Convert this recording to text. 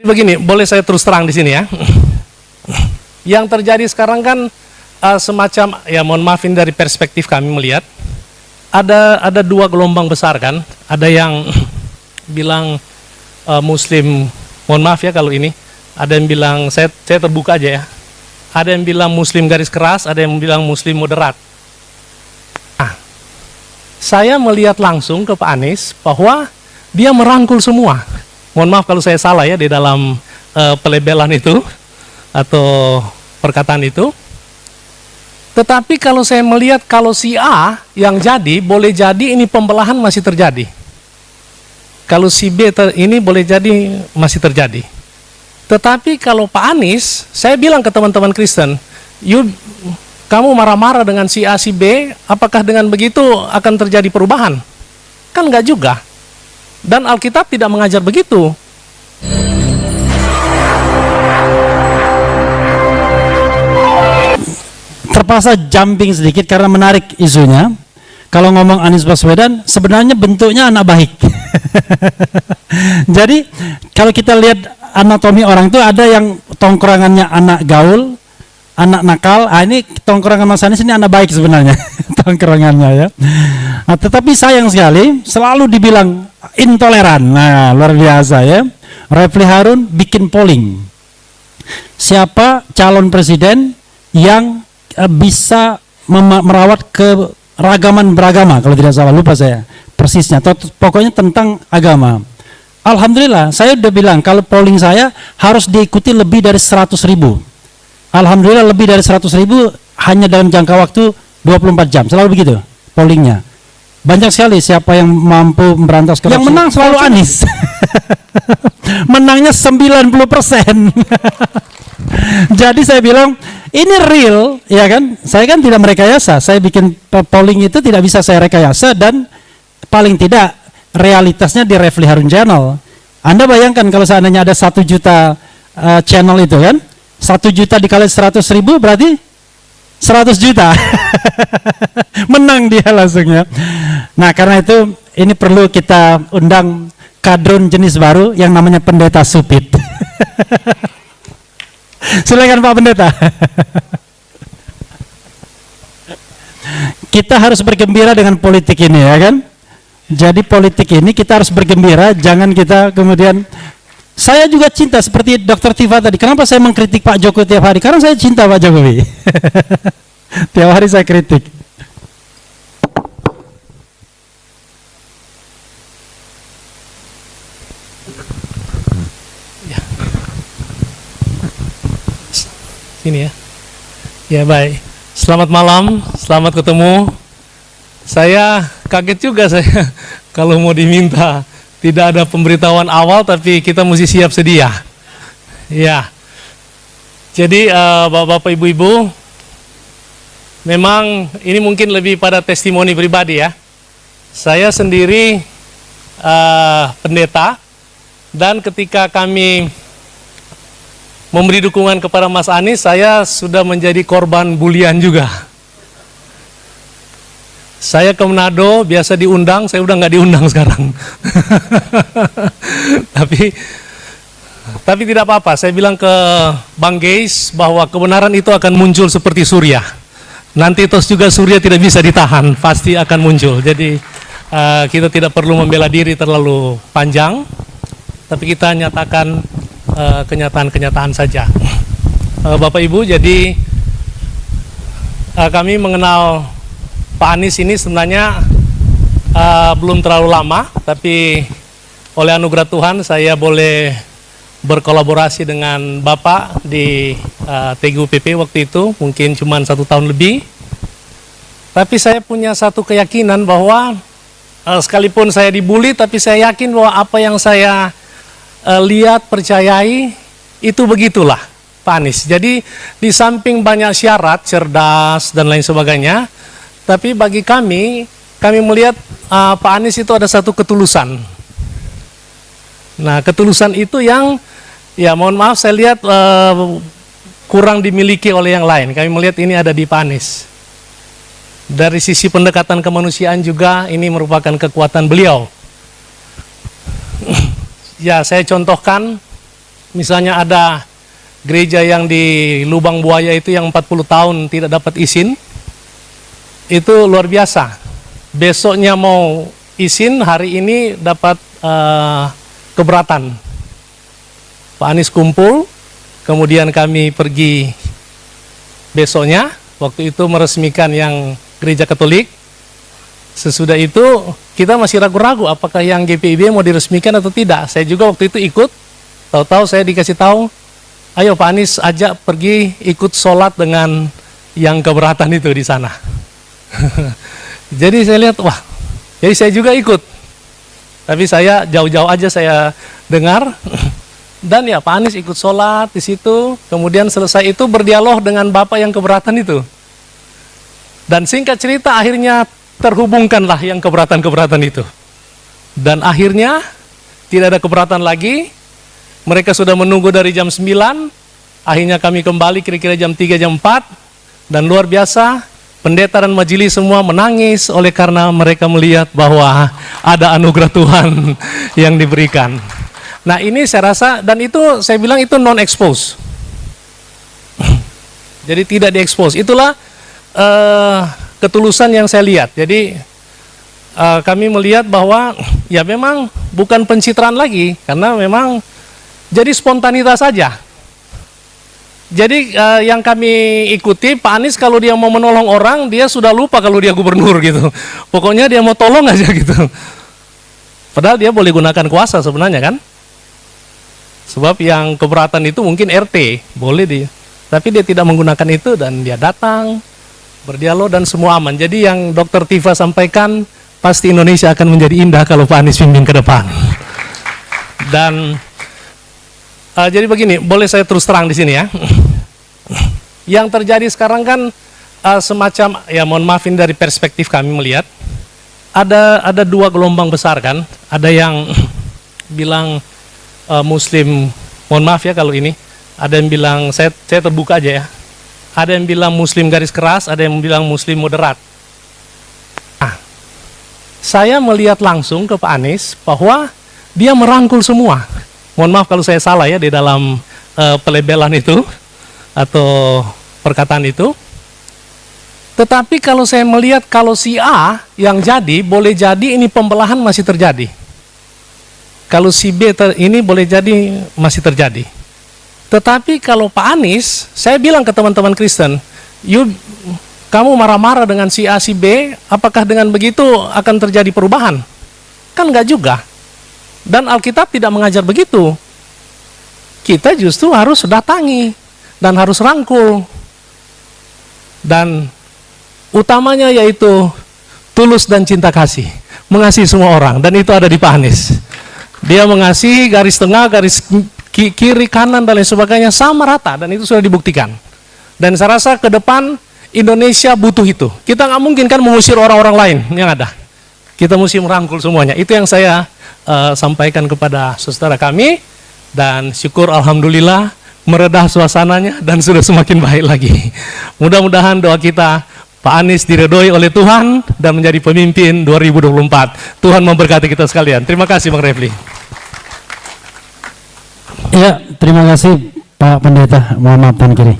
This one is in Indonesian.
Begini, boleh saya terus terang di sini ya. Yang terjadi sekarang kan semacam, ya mohon maaf ini dari perspektif kami melihat, ada dua gelombang besar kan. Ada yang bilang Muslim, mohon maaf ya kalau ini, ada yang bilang, saya terbuka aja ya. Ada yang bilang Muslim garis keras, ada yang bilang Muslim moderat. Saya melihat langsung ke Pak Anies bahwa dia merangkul semua. Mohon maaf kalau saya salah ya di dalam pelebelan itu atau perkataan itu. Tetapi kalau saya melihat kalau si A yang jadi, boleh jadi ini pembelahan masih terjadi. Kalau si B ini boleh jadi masih terjadi. Tetapi kalau Pak Anies, saya bilang ke teman-teman Kristen, kamu marah-marah dengan si A, si B, apakah dengan begitu akan terjadi perubahan? Kan enggak juga. Dan Alkitab tidak mengajar begitu. Terpaksa jumping sedikit karena menarik isunya. Kalau ngomong Anies Baswedan, sebenarnya bentuknya anak baik. Jadi kalau kita lihat anatomi orang itu ada yang tongkrongannya anak gaul, anak nakal. Ini tongkrongan Mas Anies ini anak baik sebenarnya tongkrongannya ya. Nah, tetapi sayang sekali selalu dibilang intoleran. Nah, luar biasa ya. Refli Harun bikin polling. Siapa calon presiden yang bisa merawat keragaman beragama, kalau tidak salah, lupa saya persisnya. Pokoknya tentang agama. Alhamdulillah, saya udah bilang kalau polling saya harus diikuti lebih dari 100.000. Alhamdulillah lebih dari 100.000 hanya dalam jangka waktu 24 jam. Selalu begitu pollingnya. Banyak sekali siapa yang mampu memberantas korupsi. Yang menang selalu Anies. Menangnya 90%. Jadi saya bilang ini real, ya kan? Saya kan tidak merekayasa. Saya bikin polling itu tidak bisa saya rekayasa dan paling tidak realitasnya di Refli Harun Channel. Anda bayangkan kalau seandainya ada 1 juta channel itu kan? 1 juta dikali 100.000 berarti 100 juta. Menang dia langsung ya. Nah, karena itu ini perlu kita undang kadron jenis baru yang namanya Pendeta Supit. Silakan Pak Pendeta. Kita harus bergembira dengan politik ini ya kan. Jadi politik ini kita harus bergembira, jangan kita kemudian. Saya juga cinta seperti Dr. Tifa tadi. Kenapa saya mengkritik Pak Jokowi tiap hari? Karena saya cinta Pak Jokowi. Tiap hari saya kritik. Ini ya. Ya baik. Selamat malam, selamat ketemu. Saya kaget juga saya kalau mau diminta tidak ada pemberitahuan awal tapi kita mesti siap sedia. Ya. Jadi Bapak-bapak, Ibu-ibu, memang ini mungkin lebih pada testimoni pribadi ya. Saya sendiri pendeta dan ketika kami memberi dukungan kepada Mas Anies, saya sudah menjadi korban bulian juga. Saya ke Manado, biasa diundang, saya udah nggak diundang sekarang. Tapi tidak apa-apa, saya bilang ke Bang Geis bahwa kebenaran itu akan muncul seperti surya. Nanti terus juga surya tidak bisa ditahan, pasti akan muncul. Jadi kita tidak perlu membela diri terlalu panjang, tapi kita nyatakan kenyataan-kenyataan saja. Bapak Ibu, jadi kami mengenal Pak Anies ini sebenarnya belum terlalu lama, tapi oleh anugerah Tuhan saya boleh berkolaborasi dengan Bapak di TGUPP waktu itu, mungkin cuma 1 tahun lebih. Tapi saya punya satu keyakinan bahwa sekalipun saya dibully, tapi saya yakin bahwa apa yang saya lihat, percayai, itu begitulah Pak Anies. Jadi di samping banyak syarat, cerdas dan lain sebagainya, tapi bagi kami melihat Pak Anies itu ada satu ketulusan. Nah, ketulusan itu yang, ya mohon maaf saya lihat kurang dimiliki oleh yang lain. Kami melihat ini ada di Pak Anies. Dari sisi pendekatan kemanusiaan juga ini merupakan kekuatan beliau. Ya, saya contohkan Misalnya ada gereja yang di Lubang Buaya itu yang 40 tahun tidak dapat izin, itu luar biasa. Besoknya mau izin, hari ini dapat keberatan. Pak Anies kumpul, kemudian kami pergi besoknya, waktu itu meresmikan yang gereja Katolik. Sesudah itu kita masih ragu-ragu apakah yang GPIB mau diresmikan atau tidak. Saya juga waktu itu ikut, tahu-tahu saya dikasih tahu, ayo Pak Anies ajak pergi ikut sholat dengan yang keberatan itu di sana. Jadi saya lihat, wah, jadi saya juga ikut. Tapi saya jauh-jauh aja saya dengar, dan ya Pak Anies ikut sholat di situ, kemudian selesai itu berdialog dengan Bapak yang keberatan itu. Dan singkat cerita akhirnya terhubungkanlah yang keberatan-keberatan itu. Dan akhirnya tidak ada keberatan lagi. Mereka sudah menunggu dari jam 9, akhirnya kami kembali kira-kira jam 3, jam 4. Dan luar biasa, pendeta dan majelis semua menangis oleh karena mereka melihat bahwa ada anugerah Tuhan yang diberikan. Nah ini saya rasa, dan itu saya bilang itu non-expose. Jadi tidak di-expose. Itulah ketulusan yang saya lihat. Jadi kami melihat bahwa ya memang bukan pencitraan lagi, karena memang jadi spontanitas saja. Jadi yang kami ikuti, Pak Anies kalau dia mau menolong orang, dia sudah lupa kalau dia gubernur gitu. Pokoknya dia mau tolong aja gitu. Padahal dia boleh gunakan kuasa sebenarnya kan. Sebab yang keberatan itu mungkin RT, boleh dia. Tapi dia tidak menggunakan itu dan dia datang, berdialog dan semua aman. Jadi yang Dr. Tifa sampaikan, pasti Indonesia akan menjadi indah kalau Pak Anies pimpin ke depan. Dan jadi begini, boleh saya terus terang di sini ya. Yang terjadi sekarang kan semacam, ya mohon maafin dari perspektif kami melihat, ada dua gelombang besar kan. Ada yang bilang Muslim, mohon maaf ya kalau ini, ada yang bilang, saya terbuka aja ya. Ada yang bilang Muslim garis keras, ada yang bilang Muslim moderat. Nah, saya melihat langsung ke Pak Anies bahwa dia merangkul semua. Mohon maaf kalau saya salah ya di dalam pelebelan itu atau perkataan itu. Tetapi kalau saya melihat kalau si A yang jadi, boleh jadi ini pembelahan masih terjadi. Kalau si B ini boleh jadi masih terjadi. Tetapi kalau Pak Anies, saya bilang ke teman-teman Kristen, kamu marah-marah dengan si A, si B, apakah dengan begitu akan terjadi perubahan? Kan enggak juga. Dan Alkitab tidak mengajar begitu. Kita justru harus datangi dan harus rangkul. Dan utamanya yaitu tulus dan cinta kasih. Mengasihi semua orang, dan itu ada di Pak Anies. Dia mengasihi garis tengah, garis kiri, kanan, dan lain sebagainya sama rata, dan itu sudah dibuktikan. Dan saya rasa ke depan Indonesia butuh itu. Kita nggak mungkin kan mengusir orang-orang lain yang ada. Kita mesti merangkul semuanya. Itu yang saya sampaikan kepada saudara kami, dan syukur alhamdulillah meredah suasananya dan sudah semakin baik lagi. Mudah-mudahan doa kita, Pak Anies diridhoi oleh Tuhan dan menjadi pemimpin 2024. Tuhan memberkati kita sekalian. Terima kasih Bang Refli. Ya, terima kasih Pak Pendeta. Mohon maaf Tuan Kiri.